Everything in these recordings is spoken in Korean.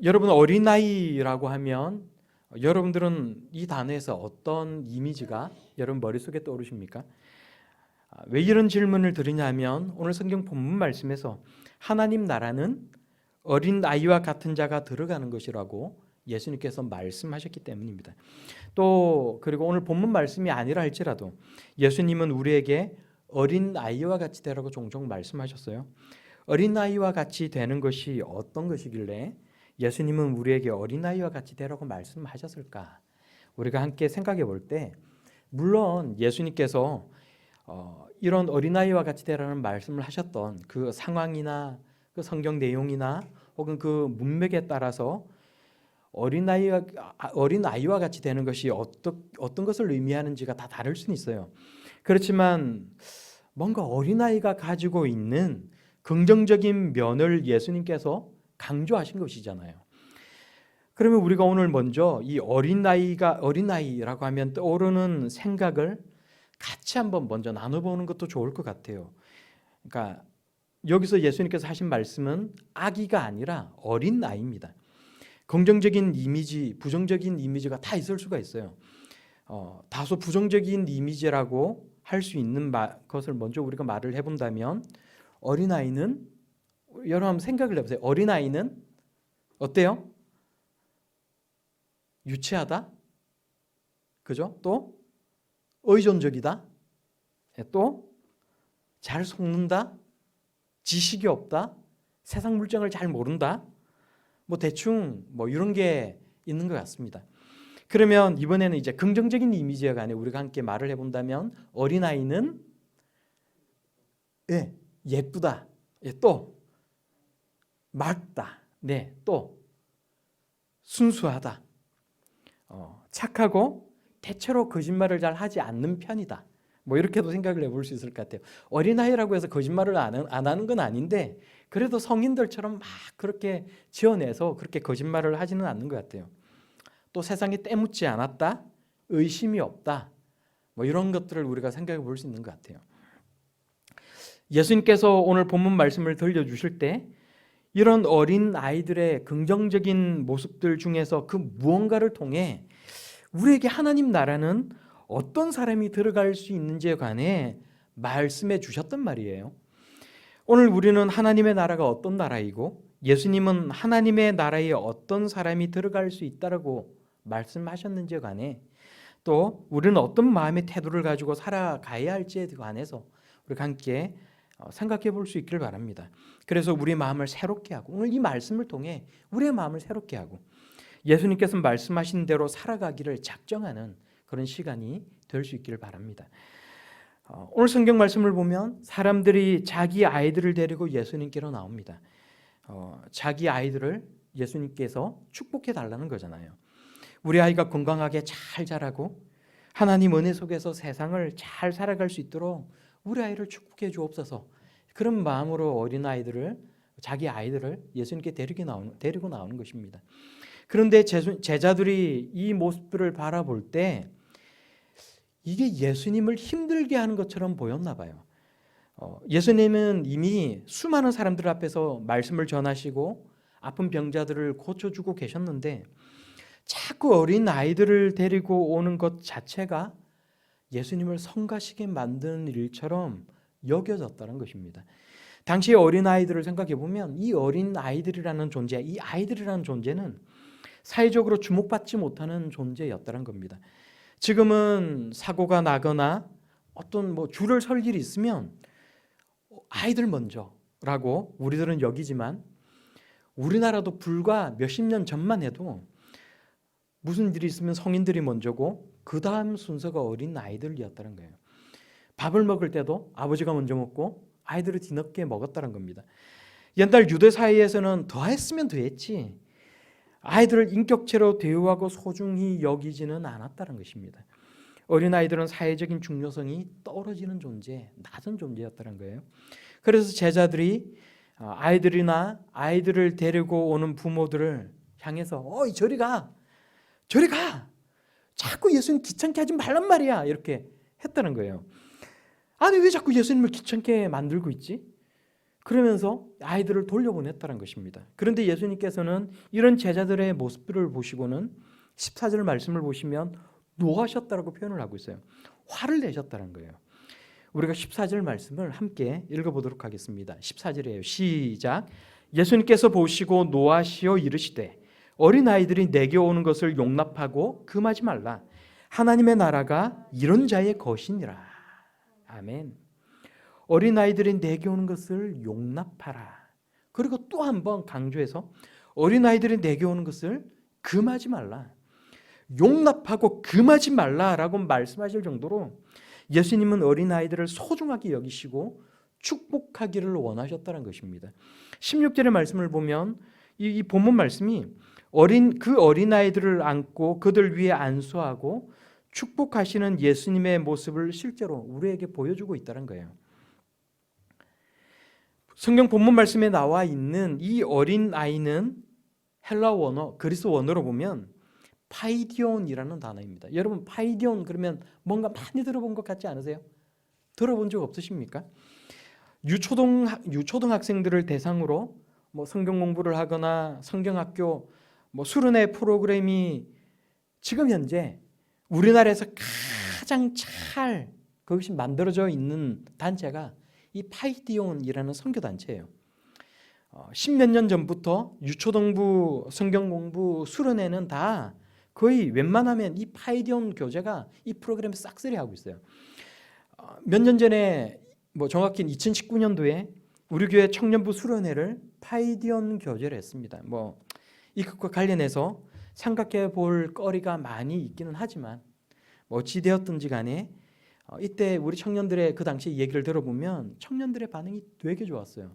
여러분 어린아이라고 하면 여러분들은 이 단어에서 어떤 이미지가 여러분 머릿속에 떠오르십니까? 왜 이런 질문을 드리냐면 오늘 성경 본문 말씀에서 하나님 나라는 어린아이와 같은 자가 들어가는 것이라고 예수님께서 말씀하셨기 때문입니다. 또 그리고 오늘 본문 말씀이 아니라 할지라도 예수님은 우리에게 어린아이와 같이 되라고 종종 말씀하셨어요. 어린아이와 같이 되는 것이 어떤 것이길래 예수님은 우리에게 어린아이와 같이 되라고 말씀하셨을까? 우리가 함께 생각해 볼 때 물론 예수님께서 이런 어린아이와 같이 되라는 말씀을 하셨던 그 상황이나 그 성경 내용이나 혹은 그 문맥에 따라서 어린아이와 같이 되는 것이 어떤 것을 의미하는지가 다 다를 수는 있어요. 그렇지만 뭔가 어린아이가 가지고 있는 긍정적인 면을 예수님께서 강조하신 것이잖아요. 그러면 우리가 오늘 먼저 이 어린아이라고 하면 떠오르는 생각을 같이 한번 먼저 나눠보는 것도 좋을 것 같아요. 그러니까 여기서 예수님께서 하신 말씀은 아기가 아니라 어린아이입니다. 긍정적인 이미지, 부정적인 이미지가 다 있을 수가 있어요. 다소 부정적인 이미지라고 할 수 있는 것을 먼저 우리가 말을 해본다면 어린아이는 여러분 한번 생각을 해보세요. 어린아이는 어때요? 유치하다? 그죠? 또 의존적이다? 또 잘 속는다? 지식이 없다? 세상 물정을 잘 모른다? 뭐 대충 뭐 이런 게 있는 것 같습니다. 그러면 이번에는 이제 긍정적인 이미지에 관해 우리가 함께 말을 해본다면 어린아이는 예쁘다. 또 맑다. 또 순수하다. 착하고 대체로 거짓말을 잘 하지 않는 편이다. 뭐 이렇게도 생각을 해볼 수 있을 것 같아요. 어린아이라고 해서 거짓말을 안 하는 건 아닌데 그래도 성인들처럼 막 그렇게 지어내서 그렇게 거짓말을 하지는 않는 것 같아요. 또 세상에 때묻지 않았다, 의심이 없다, 뭐 이런 것들을 우리가 생각해 볼 수 있는 것 같아요. 예수님께서 오늘 본문 말씀을 들려주실 때 이런 어린 아이들의 긍정적인 모습들 중에서 그 무언가를 통해 우리에게 하나님 나라는 어떤 사람이 들어갈 수 있는지에 관해 말씀해 주셨단 말이에요. 오늘 우리는 하나님의 나라가 어떤 나라이고 예수님은 하나님의 나라에 어떤 사람이 들어갈 수 있다라고 말씀하셨는지에 관해 또 우리는 어떤 마음의 태도를 가지고 살아가야 할지에 관해서 우리가 함께 생각해 볼 수 있기를 바랍니다. 그래서 우리의 마음을 새롭게 하고 오늘 이 말씀을 통해 우리의 마음을 새롭게 하고 예수님께서 말씀하신 대로 살아가기를 작정하는 그런 시간이 될 수 있기를 바랍니다. 오늘 성경 말씀을 보면 사람들이 자기 아이들을 데리고 예수님께로 나옵니다. 자기 아이들을 예수님께서 축복해 달라는 거잖아요. 우리 아이가 건강하게 잘 자라고 하나님 은혜 속에서 세상을 잘 살아갈 수 있도록 우리 아이를 축복해 주옵소서. 그런 마음으로 어린아이들을 자기 아이들을 예수님께 데리고 나오는 것입니다. 그런데 제자들이 이 모습들을 바라볼 때 이게 예수님을 힘들게 하는 것처럼 보였나 봐요. 예수님은 이미 수많은 사람들 앞에서 말씀을 전하시고 아픈 병자들을 고쳐주고 계셨는데 자꾸 어린 아이들을 데리고 오는 것 자체가 예수님을 성가시게 만드는 일처럼 여겨졌다는 것입니다. 당시 어린 아이들을 생각해 보면 이 어린 아이들이라는 존재, 이 아이들이라는 존재는 사회적으로 주목받지 못하는 존재였다는 겁니다. 지금은 사고가 나거나 어떤 줄을 설 일이 있으면 아이들 먼저라고 우리들은 여기지만 우리나라도 불과 몇십 년 전만 해도 무슨 일이 있으면 성인들이 먼저고 그 다음 순서가 어린 아이들이었다는 거예요. 밥을 먹을 때도 아버지가 먼저 먹고 아이들을 뒤늦게 먹었다는 겁니다. 옛날 유대 사회에서는 더 했으면 더 했지 아이들을 인격체로 대우하고 소중히 여기지는 않았다는 것입니다. 어린아이들은 사회적인 중요성이 떨어지는 존재, 낮은 존재였다는 거예요. 그래서 제자들이 아이들이나 아이들을 데리고 오는 부모들을 향해서 저리 가! 저리 가! 자꾸 예수님 귀찮게 하지 말란 말이야! 이렇게 했다는 거예요. 아니 왜 자꾸 예수님을 귀찮게 만들고 있지? 그러면서 아이들을 돌려보냈다는 것입니다. 그런데 예수님께서는 이런 제자들의 모습들을 보시고는 14절 말씀을 보시면 노하셨다라고 표현을 하고 있어요. 화를 내셨다는 거예요. 우리가 14절 말씀을 함께 읽어보도록 하겠습니다. 14절이에요. 시작. 예수님께서 보시고 노하시어 이르시되 어린아이들이 내게 오는 것을 용납하고 금하지 말라. 하나님의 나라가 이런 자의 것이니라. 아멘. 어린아이들이 내게 오는 것을 용납하라. 그리고 또 한 번 강조해서 어린아이들이 내게 오는 것을 금하지 말라. 용납하고 금하지 말라라고 말씀하실 정도로 예수님은 어린아이들을 소중하게 여기시고 축복하기를 원하셨다는 것입니다. 16절의 말씀을 보면 이 본문 말씀이 그 어린아이들을 안고 그들 위에 안수하고 축복하시는 예수님의 모습을 실제로 우리에게 보여주고 있다는 거예요. 성경 본문 말씀에 나와 있는 이 어린아이는 헬라 원어, 그리스 원어로 보면 파이디온이라는 단어입니다. 여러분 파이디온 그러면 뭔가 많이 들어본 것 같지 않으세요? 들어본 적 없으십니까? 유초등학생들을 대상으로 성경 공부를 하거나 성경학교 수련회 프로그램이 지금 현재 우리나라에서 가장 잘 그것이 만들어져 있는 단체가 이 파이디온이라는 선교단체예요. 10몇 년 전부터 유초등부 성경 공부 수련회는 다 거의 웬만하면 이 파이디온 교재가 이 프로그램을 싹쓸이 하고 있어요. 몇 년 전에 정확히 2019년도에 우리 교회 청년부 수련회를 파이디온 교재를 했습니다. 이것과 관련해서 생각해 볼 거리가 많이 있기는 하지만 어찌되었든지 간에 이때 우리 청년들의 그 당시 얘기를 들어보면 청년들의 반응이 되게 좋았어요.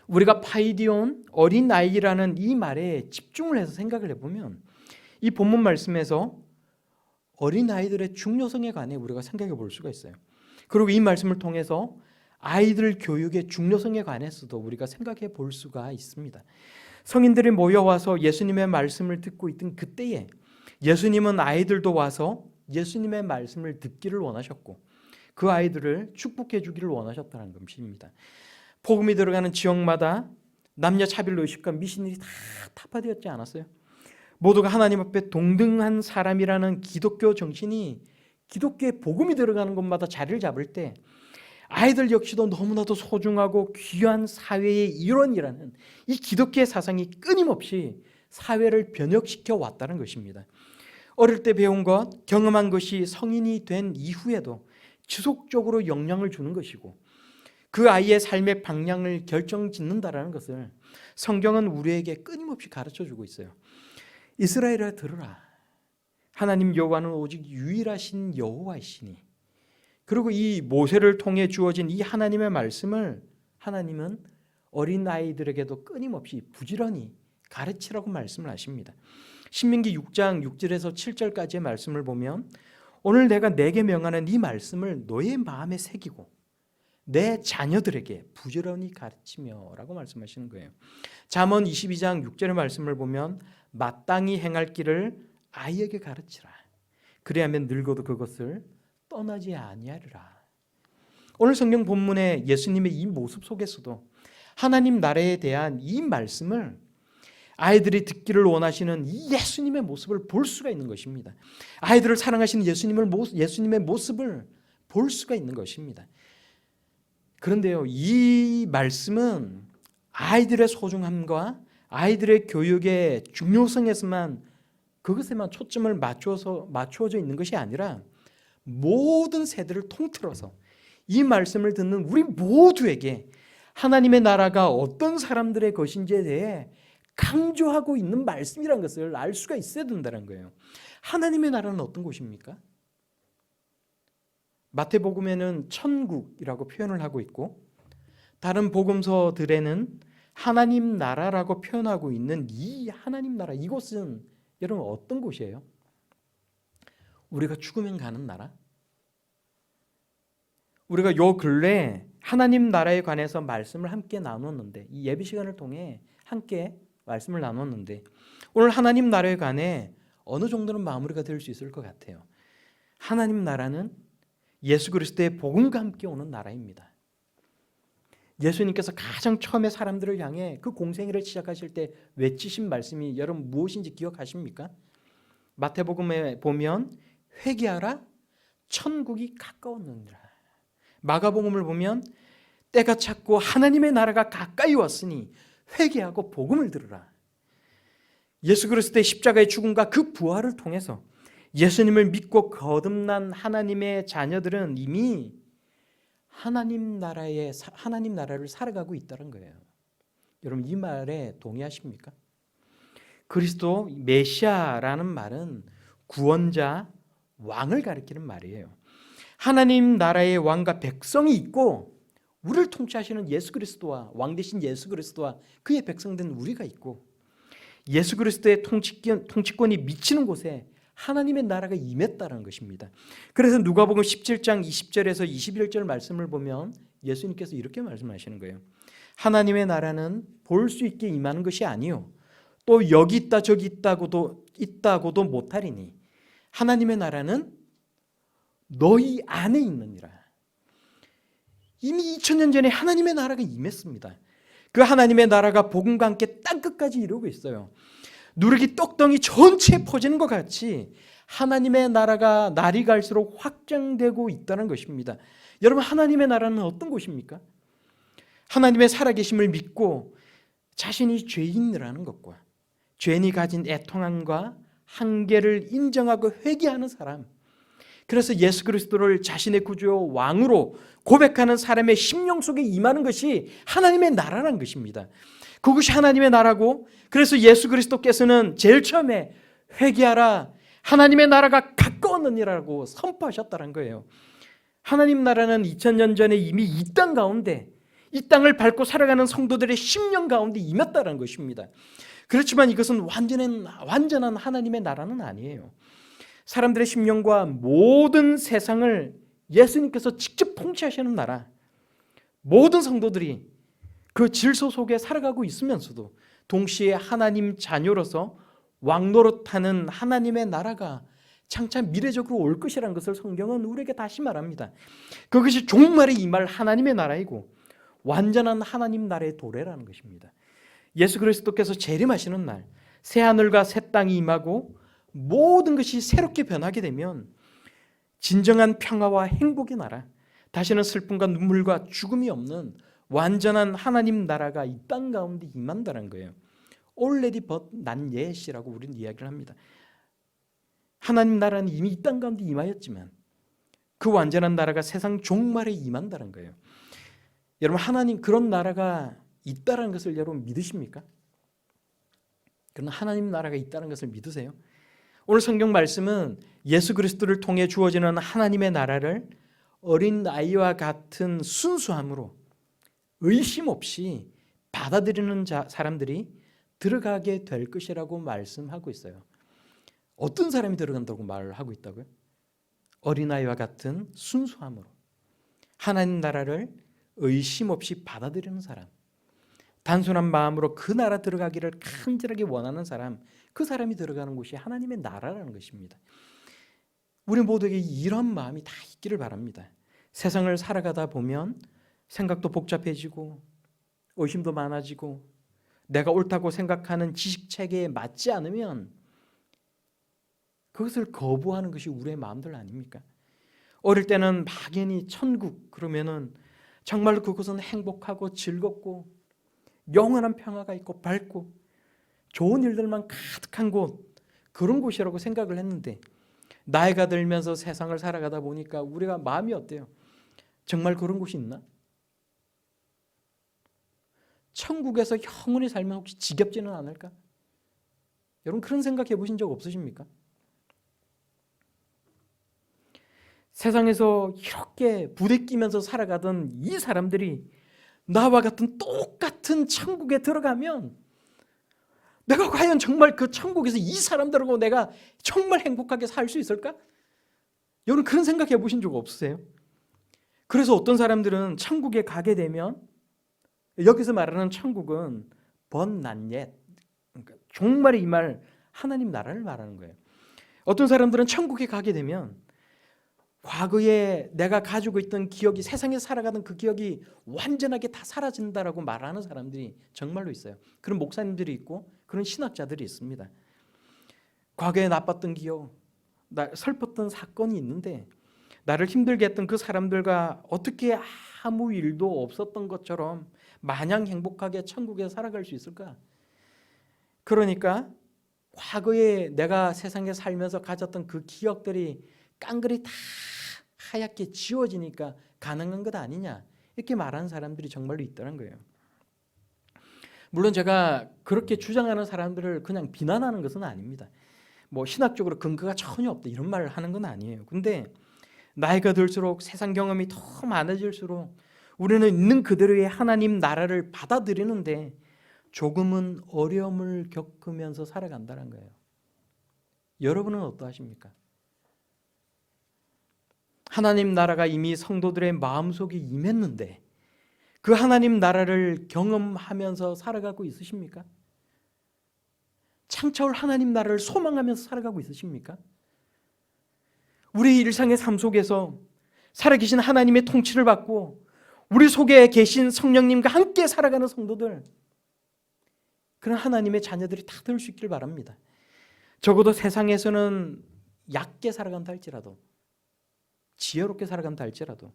우리가 파이디온, 어린아이라는 이 말에 집중을 해서 생각을 해보면 이 본문 말씀에서 어린아이들의 중요성에 관해 우리가 생각해 볼 수가 있어요. 그리고 이 말씀을 통해서 아이들 교육의 중요성에 관해서도 우리가 생각해 볼 수가 있습니다. 성인들이 모여와서 예수님의 말씀을 듣고 있던 그때에 예수님은 아이들도 와서 예수님의 말씀을 듣기를 원하셨고 그 아이들을 축복해 주기를 원하셨다는 것입니다. 복음이 들어가는 지역마다 남녀 차별 의식과 미신들이 다 타파되었지 않았어요? 모두가 하나님 앞에 동등한 사람이라는 기독교 정신이 기독교의 복음이 들어가는 곳마다 자리를 잡을 때 아이들 역시도 너무나도 소중하고 귀한 사회의 일원이라는 이 기독교의 사상이 끊임없이 사회를 변혁시켜 왔다는 것입니다. 어릴 때 배운 것, 경험한 것이 성인이 된 이후에도 지속적으로 영향을 주는 것이고 그 아이의 삶의 방향을 결정짓는다라는 것을 성경은 우리에게 끊임없이 가르쳐주고 있어요. 이스라엘아 들으라. 하나님 여호와는 오직 유일하신 여호와이시니. 그리고 이 모세를 통해 주어진 이 하나님의 말씀을 하나님은 어린아이들에게도 끊임없이 부지런히 가르치라고 말씀을 하십니다. 신명기 6장 6절에서 7절까지의 말씀을 보면 오늘 내가 내게 명하는 이 말씀을 너의 마음에 새기고 내 자녀들에게 부지런히 가르치며 라고 말씀하시는 거예요. 잠언 22장 6절의 말씀을 보면 마땅히 행할 길을 아이에게 가르치라. 그리하면 늙어도 그것을 떠나지 아니하리라. 오늘 성경 본문의 예수님의 이 모습 속에서도 하나님 나라에 대한 이 말씀을 아이들이 듣기를 원하시는 이 예수님의 모습을 볼 수가 있는 것입니다. 아이들을 사랑하시는 예수님의 모습을 볼 수가 있는 것입니다. 그런데요, 이 말씀은 아이들의 소중함과 아이들의 교육의 중요성에서만 그것에만 초점을 맞추어져 있는 것이 아니라 모든 세대를 통틀어서 이 말씀을 듣는 우리 모두에게 하나님의 나라가 어떤 사람들의 것인지에 대해 강조하고 있는 말씀이라는 것을 알 수가 있어야 된다는 거예요. 하나님의 나라는 어떤 곳입니까? 마태복음에는 천국이라고 표현을 하고 있고 다른 복음서들에는 하나님 나라라고 표현하고 있는 이 하나님 나라, 이곳은 여러분 어떤 곳이에요? 우리가 죽으면 가는 나라? 우리가 요 근래 하나님 나라에 관해서 말씀을 함께 나눴는데 이 예배 시간을 통해 함께 말씀을 나눴는데 오늘 하나님 나라에 관해 어느 정도는 마무리가 될 수 있을 것 같아요. 하나님 나라는 예수 그리스도의 복음과 함께 오는 나라입니다. 예수님께서 가장 처음에 사람들을 향해 그 공생애를 시작하실 때 외치신 말씀이 여러분 무엇인지 기억하십니까? 마태복음에 보면 회개하라 천국이 가까웠느니라. 마가복음을 보면 때가 찼고 하나님의 나라가 가까이 왔으니 회개하고 복음을 들으라. 예수 그리스도의 십자가의 죽음과 그 부활을 통해서 예수님을 믿고 거듭난 하나님의 자녀들은 이미 하나님 나라를 살아가고 있다는 거예요. 여러분 이 말에 동의하십니까? 그리스도 메시아라는 말은 구원자, 왕을 가리키는 말이에요. 하나님 나라의 왕과 백성이 있고 우리를 통치하시는 예수 그리스도와 왕 대신 예수 그리스도와 그의 백성된 우리가 있고 예수 그리스도의 통치권이 미치는 곳에 하나님의 나라가 임했다는 것입니다. 그래서 누가복음 17장 20절에서 21절 말씀을 보면 예수님께서 이렇게 말씀하시는 거예요. 하나님의 나라는 볼 수 있게 임하는 것이 아니요 또 여기 있다 저기 있다고도 못하리니 하나님의 나라는 너희 안에 있느니라. 이미 2000년 전에 하나님의 나라가 임했습니다. 그 하나님의 나라가 복음과 함께 땅끝까지 이루고 있어요. 누룩이 떡덩이 전체에 퍼지는 것 같이 하나님의 나라가 날이 갈수록 확장되고 있다는 것입니다. 여러분 하나님의 나라는 어떤 곳입니까? 하나님의 살아계심을 믿고 자신이 죄인이라는 것과 죄인이 가진 애통함과 한계를 인정하고 회개하는 사람, 그래서 예수 그리스도를 자신의 구주요 왕으로 고백하는 사람의 심령 속에 임하는 것이 하나님의 나라라는 것입니다. 그것이 하나님의 나라고, 그래서 예수 그리스도께서는 제일 처음에 회개하라 하나님의 나라가 가까웠느니라고 선포하셨다는 거예요. 하나님 나라는 2000년 전에 이미 이 땅 가운데, 이 땅을 밟고 살아가는 성도들의 심령 가운데 임했다는 것입니다. 그렇지만 이것은 완전한 하나님의 나라는 아니에요. 사람들의 심령과 모든 세상을 예수님께서 직접 통치하시는 나라, 모든 성도들이 그 질서 속에 살아가고 있으면서도 동시에 하나님 자녀로서 왕노릇하는 하나님의 나라가 장차 미래적으로 올 것이라는 것을 성경은 우리에게 다시 말합니다. 그것이 종말에 임할 하나님의 나라이고 완전한 하나님 나라의 도래라는 것입니다. 예수 그리스도께서 재림하시는 날 새하늘과 새 땅이 임하고 모든 것이 새롭게 변하게 되면 진정한 평화와 행복의 나라, 다시는 슬픔과 눈물과 죽음이 없는 완전한 하나님 나라가 이 땅 가운데 임한다는 거예요. Already but not yet이라고 우리는 이야기를 합니다. 하나님 나라는 이미 이 땅 가운데 임하였지만 그 완전한 나라가 세상 종말에 임한다는 거예요. 여러분 하나님 그런 나라가 있다는 것을 여러분 믿으십니까? 그런 하나님 나라가 있다는 것을 믿으세요? 오늘 성경 말씀은 예수 그리스도를 통해 주어지는 하나님의 나라를 어린 아이와 같은 순수함으로 의심 없이 받아들이는 사람들이 들어가게 될 것이라고 말씀하고 있어요. 어떤 사람이 들어간다고 말을 하고 있다고요? 어린아이와 같은 순수함으로 하나님 나라를 의심 없이 받아들이는 사람, 단순한 마음으로 그 나라 들어가기를 간절하게 원하는 사람, 그 사람이 들어가는 곳이 하나님의 나라라는 것입니다. 우리 모두에게 이런 마음이 다 있기를 바랍니다. 세상을 살아가다 보면 생각도 복잡해지고 의심도 많아지고 내가 옳다고 생각하는 지식체계에 맞지 않으면 그것을 거부하는 것이 우리의 마음들 아닙니까? 어릴 때는 막연히 천국 그러면은 정말로 그것은 행복하고 즐겁고 영원한 평화가 있고 밝고 좋은 일들만 가득한 곳, 그런 곳이라고 생각을 했는데 나이가 들면서 세상을 살아가다 보니까 우리가 마음이 어때요? 정말 그런 곳이 있나? 천국에서 영원히 살면 혹시 지겹지는 않을까? 여러분 그런 생각해 보신 적 없으십니까? 세상에서 이렇게 부대끼면서 살아가던 이 사람들이 나와 같은 똑같은 천국에 들어가면 내가 과연 정말 그 천국에서 이 사람들하고 내가 정말 행복하게 살 수 있을까? 여러분 그런 생각해 보신 적 없으세요? 그래서 어떤 사람들은 천국에 가게 되면, 여기서 말하는 천국은 but not yet, 그러니까 종말에 임할 하나님 나라를 말하는 거예요. 어떤 사람들은 천국에 가게 되면 과거에 내가 가지고 있던 기억이, 세상에 살아가던 그 기억이 완전하게 다 사라진다라고 말하는 사람들이 정말로 있어요. 그런 목사님들이 있고 그런 신학자들이 있습니다. 과거에 나빴던 기억, 슬펐던 사건이 있는데 나를 힘들게 했던 그 사람들과 어떻게 아무 일도 없었던 것처럼 마냥 행복하게 천국에 살아갈 수 있을까? 그러니까 과거에 내가 세상에 살면서 가졌던 그 기억들이 깡그리 다 하얗게 지워지니까 가능한 것 아니냐, 이렇게 말하는 사람들이 정말로 있다는 거예요. 물론 제가 그렇게 주장하는 사람들을 그냥 비난하는 것은 아닙니다. 뭐 신학적으로 근거가 전혀 없다 이런 말을 하는 건 아니에요. 근데 나이가 들수록 세상 경험이 더 많아질수록 우리는 있는 그대로의 하나님 나라를 받아들이는데 조금은 어려움을 겪으면서 살아간다는 거예요. 여러분은 어떠하십니까? 하나님 나라가 이미 성도들의 마음속에 임했는데 그 하나님 나라를 경험하면서 살아가고 있으십니까? 창차올 하나님 나라를 소망하면서 살아가고 있으십니까? 우리 일상의 삶 속에서 살아계신 하나님의 통치를 받고 우리 속에 계신 성령님과 함께 살아가는 성도들, 그런 하나님의 자녀들이 다 될 수 있길 바랍니다. 적어도 세상에서는 얕게 살아간다 할지라도, 지혜롭게 살아간다 할지라도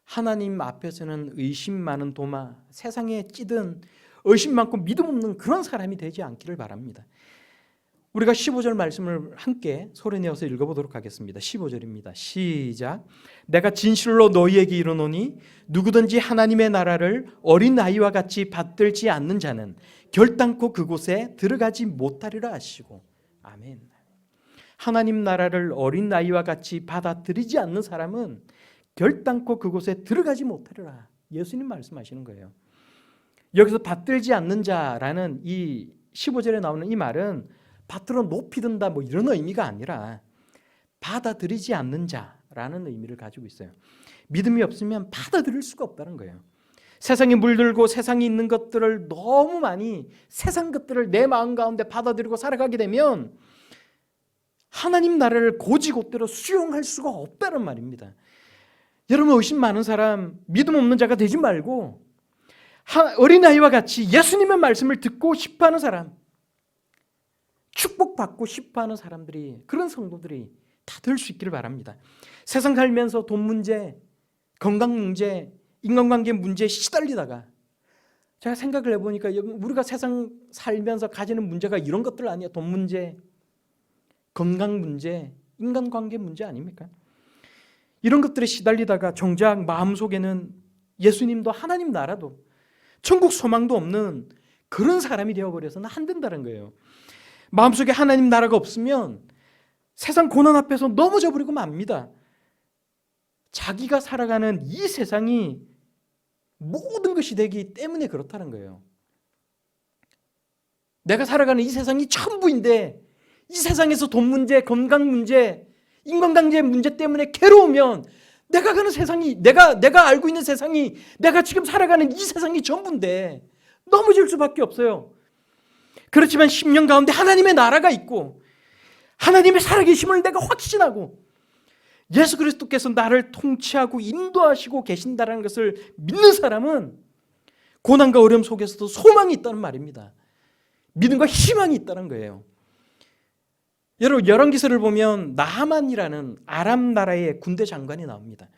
하나님 앞에서는 의심 많은 도마, 세상에 찌든 의심 많고 믿음 없는 그런 사람이 되지 않기를 바랍니다. 우리가 15절 말씀을 함께 소리내어서 읽어보도록 하겠습니다. 15절입니다. 시작. 내가 진실로 너희에게 이르노니 누구든지 하나님의 나라를 어린아이와 같이 받들지 않는 자는 결단코 그곳에 들어가지 못하리라 하시고. 아멘. 하나님 나라를 어린아이와 같이 받아들이지 않는 사람은 결단코 그곳에 들어가지 못하리라. 예수님 말씀하시는 거예요. 여기서 받들지 않는 자라는 이 15절에 나오는 이 말은 받들어 높이 든다 뭐 이런 의미가 아니라 받아들이지 않는 자라는 의미를 가지고 있어요. 믿음이 없으면 받아들일 수가 없다는 거예요. 세상에 물들고 세상에 있는 것들을 너무 많이, 세상 것들을 내 마음 가운데 받아들이고 살아가게 되면 하나님 나라를 고지곳대로 수용할 수가 없다는 말입니다. 여러분, 의심 많은 사람, 믿음 없는 자가 되지 말고 어린아이와 같이 예수님의 말씀을 듣고 싶어하는 사람, 축복받고 싶어하는 사람들이, 그런 성도들이 다 될 수 있기를 바랍니다. 세상 살면서 돈 문제, 건강 문제, 인간관계 문제에 시달리다가 제가 생각을 해보니까 우리가 세상 살면서 가지는 문제가 이런 것들 아니에요. 돈 문제, 건강 문제, 인간관계 문제 아닙니까? 이런 것들에 시달리다가 정작 마음속에는 예수님도 하나님 나라도 천국 소망도 없는 그런 사람이 되어버려서는 안 된다는 거예요. 마음속에 하나님 나라가 없으면 세상 고난 앞에서 넘어져 버리고 맙니다. 자기가 살아가는 이 세상이 모든 것이 되기 때문에 그렇다는 거예요. 내가 살아가는 이 세상이 전부인데 이 세상에서 돈 문제, 건강 문제, 인간관계 문제 때문에 괴로우면 내가 가는 세상이, 내가 알고 있는 세상이, 내가 지금 살아가는 이 세상이 전부인데 넘어질 수밖에 없어요. 그렇지만 심령 가운데 하나님의 나라가 있고 하나님의 살아계심을 내가 확신하고 예수 그리스도께서 나를 통치하고 인도하시고 계신다는 것을 믿는 사람은 고난과 어려움 속에서도 소망이 있다는 말입니다. 믿음과 희망이 있다는 거예요. 여러분, 열왕기서를 보면 나하만이라는 아람 나라의 군대 장관이 나옵니다.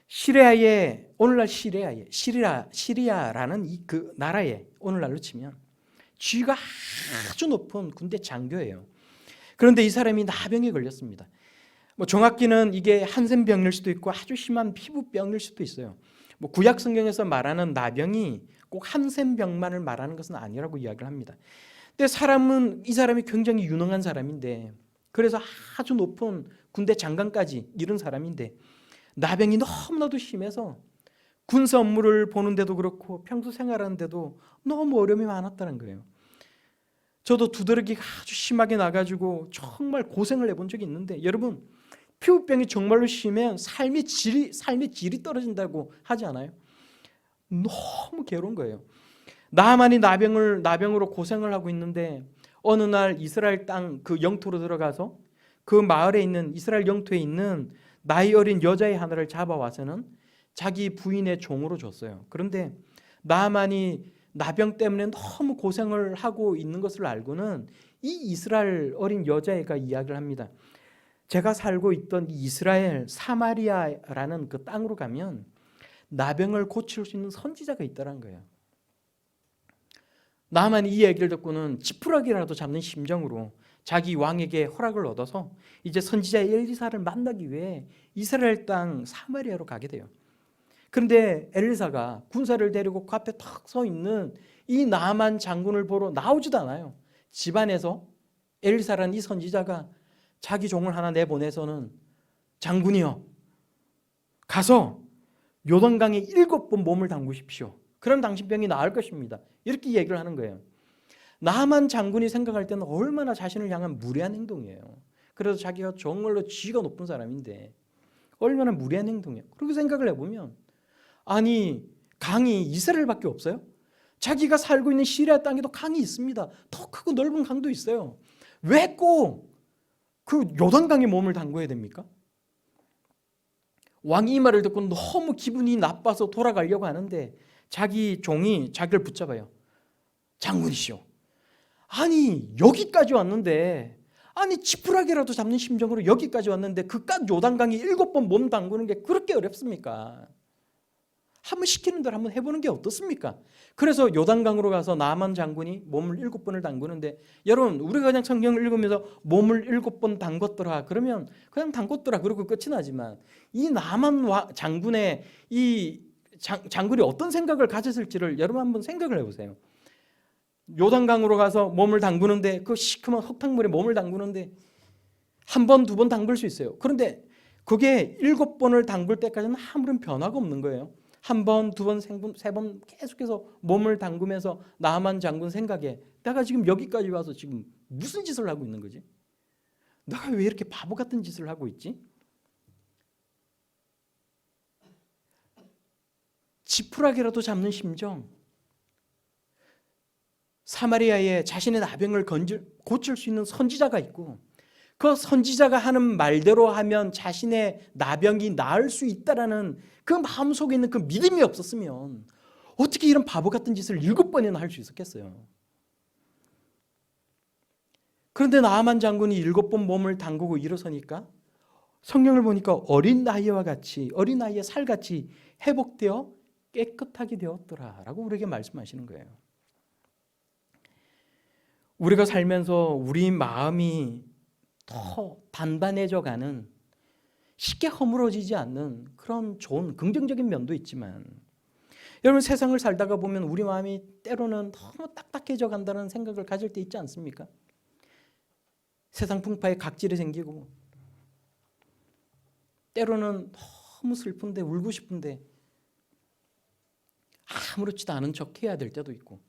시리아의, 오늘날 시리아라는 그 나라에 오늘날로 치면 지위가 아주 높은 군대 장교예요. 그런데 이 사람이 나병에 걸렸습니다. 뭐 정확히는 이게 한센병일 수도 있고 아주 심한 피부병일 수도 있어요. 뭐 구약 성경에서 말하는 나병이 꼭 한센병만을 말하는 것은 아니라고 이야기를 합니다. 근데 이 사람이 굉장히 유능한 사람인데, 그래서 아주 높은 군대 장관까지 이룬 사람인데 나병이 너무나도 심해서 군사 업무를 보는데도 그렇고 평소 생활하는데도 너무 어려움이 많았다는 거예요. 저도 두드러기가 아주 심하게 나가지고 정말 고생을 해본 적이 있는데, 여러분, 피부병이 정말로 심하면 삶의 질이 떨어진다고 하지 않아요? 너무 괴로운 거예요. 나하만이 나병으로 고생을 하고 있는데 어느 날 이스라엘 땅 그 영토로 들어가서 그 마을에 있는, 이스라엘 영토에 있는 나이 어린 여자의 하나를 잡아와서는 자기 부인의 종으로 줬어요. 그런데 나만이 나병 때문에 너무 고생을 하고 있는 것을 알고는 이 이스라엘 어린 여자애가 이야기를 합니다. 제가 살고 있던 이스라엘 사마리아라는 그 땅으로 가면 나병을 고칠 수 있는 선지자가 있다는 거예요. 나만이 이 얘기를 듣고는 지푸라기라도 잡는 심정으로 자기 왕에게 허락을 얻어서 이제 선지자 엘리사를 만나기 위해 이스라엘 땅 사마리아로 가게 돼요. 그런데 엘리사가 군사를 데리고 그 앞에 탁 서 있는 이 나만 장군을 보러 나오지도 않아요. 집안에서 엘리사라는 이 선지자가 자기 종을 하나 내보내서는 장군이여, 가서 요단강에 7번 몸을 담그십시오. 그럼 당신 병이 나을 것입니다. 이렇게 얘기를 하는 거예요. 나만 장군이 생각할 때는 얼마나 자신을 향한 무례한 행동이에요. 그래서 자기가 정말로 지위가 높은 사람인데 얼마나 무례한 행동이에요. 그렇게 생각을 해보면, 아니 강이 이스라엘밖에 없어요? 자기가 살고 있는 시리아 땅에도 강이 있습니다. 더 크고 넓은 강도 있어요. 왜 꼭 그 요단강에 몸을 담궈야 됩니까? 왕이 이 말을 듣고 너무 기분이 나빠서 돌아가려고 하는데 자기 종이 자기를 붙잡아요. 장군이시오, 아니 여기까지 왔는데, 아니 지푸라기라도 잡는 심정으로 여기까지 왔는데 그깟 요단강에 7번 몸 담그는 게 그렇게 어렵습니까? 한번 시키는 대로 한번 해보는 게 어떻습니까? 그래서 요단강으로 가서 나만 장군이 몸을 7번을 담그는데, 여러분 우리가 그냥 성경을 읽으면서 몸을 7번 담궜더라 그러면 그냥 담궜더라 그러고 끝이 나지만, 이 나만 장군의 이 장군이 어떤 생각을 가졌을지를 여러분 한번 생각을 해보세요. 요단강으로 가서 몸을 담그는데, 그 시커먼 흙탕물에 몸을 담그는데 한 번, 2번 담글 수 있어요. 그런데 그게 7번을 담글 때까지는 아무런 변화가 없는 거예요. 한 번, 2번, 3번 계속해서 몸을 담그면서 나만 장군 생각에, 내가 지금 여기까지 와서 지금 무슨 짓을 하고 있는 거지? 내가 왜 이렇게 바보 같은 짓을 하고 있지? 지푸라기라도 잡는 심정. 사마리아에 자신의 나병을 고칠 수 있는 선지자가 있고, 그 선지자가 하는 말대로 하면 자신의 나병이 나을 수 있다라는 그 마음속에 있는 그 믿음이 없었으면 어떻게 이런 바보 같은 짓을 7번이나 할 수 있었겠어요? 그런데 나아만 장군이 7번 몸을 담그고 일어서니까 성경을 보니까 어린 나이와 같이, 어린 나이의 살같이 회복되어 깨끗하게 되었더라라고 우리에게 말씀하시는 거예요. 우리가 살면서 우리 마음이 더 단단해져 가는, 쉽게 허물어지지 않는 그런 좋은 긍정적인 면도 있지만, 여러분 세상을 살다가 보면 우리 마음이 때로는 너무 딱딱해져 간다는 생각을 가질 때 있지 않습니까? 세상 풍파에 각질이 생기고, 때로는 너무 슬픈데 울고 싶은데 아무렇지도 않은 척 해야 될 때도 있고,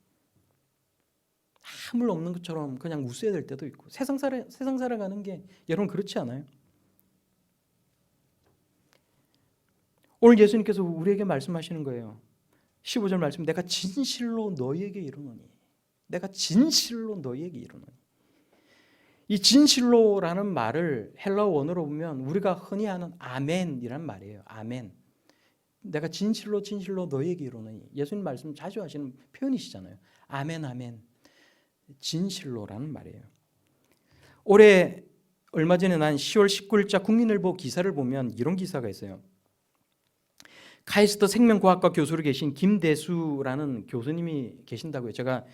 아무 일 없는 것처럼 그냥 웃어야 될 때도 있고, 세상 살아가는 게 여러분 그렇지 않아요? 오늘 예수님께서 우리에게 말씀하시는 거예요. 15절 말씀, 내가 진실로 너희에게 이르노니, 내가 진실로 너희에게 이르노니. 이 진실로라는 말을 헬라어 원어로 보면 우리가 흔히 하는 아멘이란 말이에요. 아멘. 내가 진실로 너희에게 이르노니. 예수님 말씀 자주 하시는 표현이시잖아요. 아멘, 아멘. 진실로라는 말이에요. 올해 얼마 전에 난 10월 19일자 국민일보 기사를 보면 이런 기사가 있어요. 카이스트 생명과학과 교수로 계신 김대수라는 교수님이 계신다고요. 제가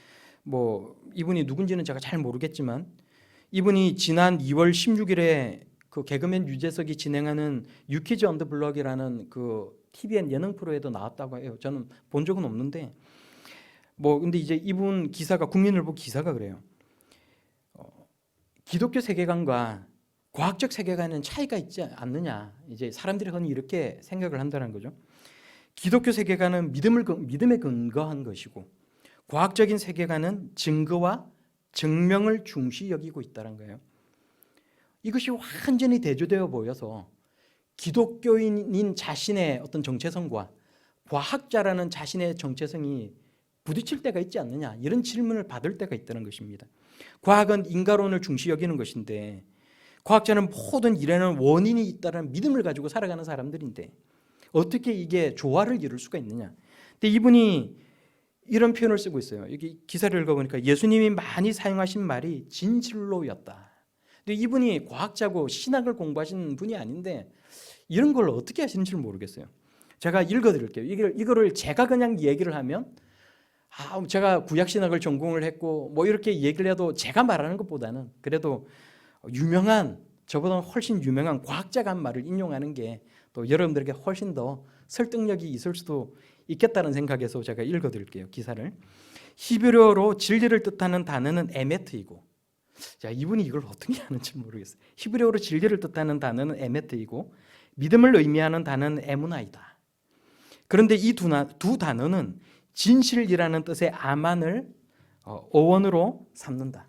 이분이 누군지는 제가 잘 모르겠지만, 이분이 지난 2월 16일에 그 개그맨 유재석이 진행하는 유키즈 언더 블럭이라는 그 TVN 예능 프로에도 나왔다고 해요. 저는 본 적은 없는데, 근데 이제 이분 기사가, 국민일보 기사가 그래요. 기독교 세계관과 과학적 세계관은 차이가 있지 않느냐. 이제 사람들이 흔히 이렇게 생각을 한다는 거죠. 기독교 세계관은 믿음에 근거한 것이고, 과학적인 세계관은 증거와 증명을 중시 여기고 있다는 거예요. 이것이 완전히 대조되어 보여서 기독교인인 자신의 어떤 정체성과 과학자라는 자신의 정체성이 부딪힐 때가 있지 않느냐, 이런 질문을 받을 때가 있다는 것입니다. 과학은 인과론을 중시 여기는 것인데, 과학자는 모든 일에는 원인이 있다는 믿음을 가지고 살아가는 사람들인데 어떻게 이게 조화를 이룰 수가 있느냐. 근데 이분이 이런 표현을 쓰고 있어요. 여기 기사를 읽어보니까 예수님이 많이 사용하신 말이 진실로였다. 근데 이분이 과학자고 신학을 공부하신 분이 아닌데 이런 걸 어떻게 하시는지 모르겠어요. 제가 읽어드릴게요. 이거를 제가 그냥 얘기를 하면 제가 구약신학을 전공을 했고 뭐 이렇게 얘기를 해도 제가 말하는 것보다는 그래도 저보다 훨씬 유명한 과학자가 한 말을 인용하는 게 또 여러분들에게 훨씬 더 설득력이 있을 수도 있겠다는 생각에서 제가 읽어드릴게요. 기사를. 히브리어로 진리를 뜻하는 단어는 에메트이고, 자, 이분이 이걸 어떻게 하는지 모르겠어요. 히브리어로 진리를 뜻하는 단어는 에메트이고 믿음을 의미하는 단어는 에무나이다. 그런데 이 두 단어는 진실이라는 뜻의 아만을 어원으로 삼는다.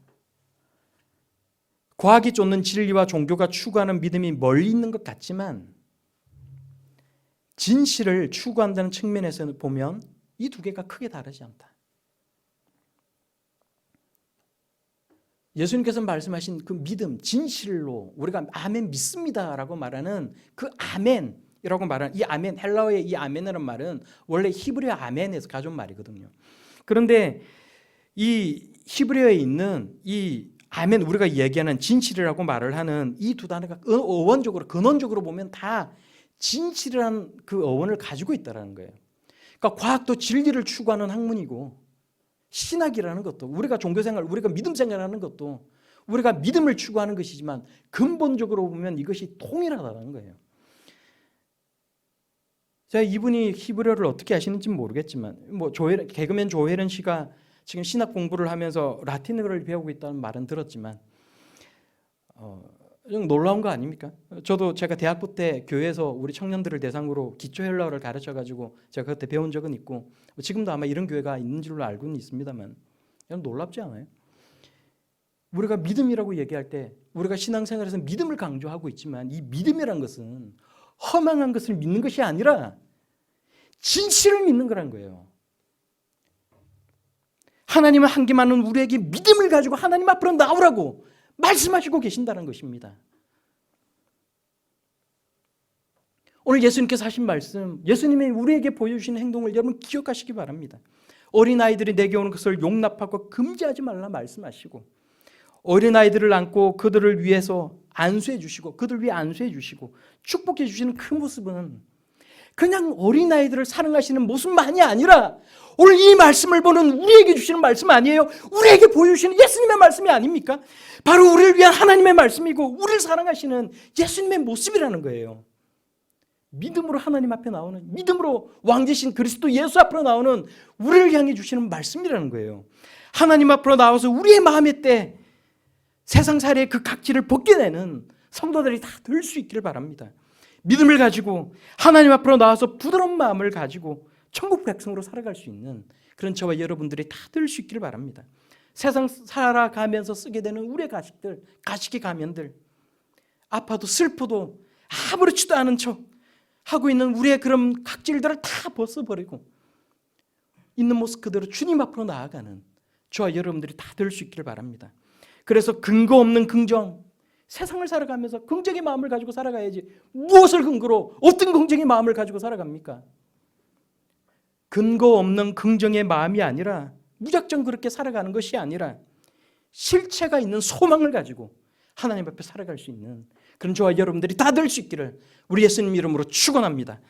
과학이 쫓는 진리와 종교가 추구하는 믿음이 멀리 있는 것 같지만 진실을 추구한다는 측면에서 보면 이 두 개가 크게 다르지 않다. 예수님께서 말씀하신 그 믿음, 진실로 우리가 아멘 믿습니다라고 말하는 그 아멘이라고 말하는 이 아멘, 헬라어의 이 아멘이라는 말은 원래 히브리어 아멘에서 가져온 말이거든요. 그런데 이 히브리어에 있는 이 아멘, 우리가 얘기하는 진실이라고 말을 하는 이 두 단어가 어원적으로 근원적으로 보면 다 진실이라는 그 어원을 가지고 있다는 거예요. 그러니까 과학도 진리를 추구하는 학문이고 신학이라는 것도 우리가 종교생활, 우리가 믿음생활하는 것도 우리가 믿음을 추구하는 것이지만 근본적으로 보면 이것이 통일하다는 거예요. 제가 이분이 히브리어를 어떻게 하시는지는 모르겠지만 개그맨 조혜련 씨가 지금 신학 공부를 하면서 라틴어를 배우고 있다는 말은 들었지만 좀 놀라운 거 아닙니까? 제가 대학부 때 교회에서 우리 청년들을 대상으로 기초 헬라어를 가르쳐가지고 제가 그때 배운 적은 있고 지금도 아마 이런 교회가 있는 줄로 알고는 있습니다만 놀랍지 않아요? 우리가 믿음이라고 얘기할 때 우리가 신앙생활에서 믿음을 강조하고 있지만 이 믿음이란 것은 허망한 것을 믿는 것이 아니라 진실을 믿는 거란 거예요. 하나님은 한 개 많은 우리에게 믿음을 가지고 하나님 앞으로 나오라고 말씀하시고 계신다는 것입니다. 오늘 예수님께서 하신 말씀, 예수님이 우리에게 보여주신 행동을 여러분 기억하시기 바랍니다. 어린아이들이 내게 오는 것을 용납하고 금지하지 말라 말씀하시고 어린아이들을 안고 그들을 위해서 안수해 주시고 그들 위해 안수해 주시고 축복해 주시는 그 모습은 그냥 어린아이들을 사랑하시는 모습만이 아니라 오늘 이 말씀을 보는 우리에게 주시는 말씀 아니에요. 우리에게 보여주시는 예수님의 말씀이 아닙니까? 바로 우리를 위한 하나님의 말씀이고 우리를 사랑하시는 예수님의 모습이라는 거예요. 믿음으로 하나님 앞에 나오는, 믿음으로 왕되신 그리스도 예수 앞으로 나오는 우리를 향해 주시는 말씀이라는 거예요. 하나님 앞으로 나와서 우리의 마음의 때 세상살이의 그 각지를 벗겨내는 성도들이 다 될 수 있기를 바랍니다. 믿음을 가지고 하나님 앞으로 나와서 부드러운 마음을 가지고 천국 백성으로 살아갈 수 있는 그런 저와 여러분들이 다 될 수 있기를 바랍니다. 세상 살아가면서 쓰게 되는 우리의 가식들, 가식의 가면들, 아파도 슬퍼도 아무렇지도 않은 척 하고 있는 우리의 그런 각질들을 다 벗어버리고 있는 모습 그대로 주님 앞으로 나아가는 저와 여러분들이 다 될 수 있기를 바랍니다. 그래서 근거 없는 긍정, 세상을 살아가면서 긍정의 마음을 가지고 살아가야지 무엇을 근거로 어떤 긍정의 마음을 가지고 살아갑니까? 근거 없는 긍정의 마음이 아니라 무작정 그렇게 살아가는 것이 아니라 실체가 있는 소망을 가지고 하나님 앞에 살아갈 수 있는 그런 저와 여러분들이 다 될 수 있기를 우리 예수님 이름으로 축원합니다.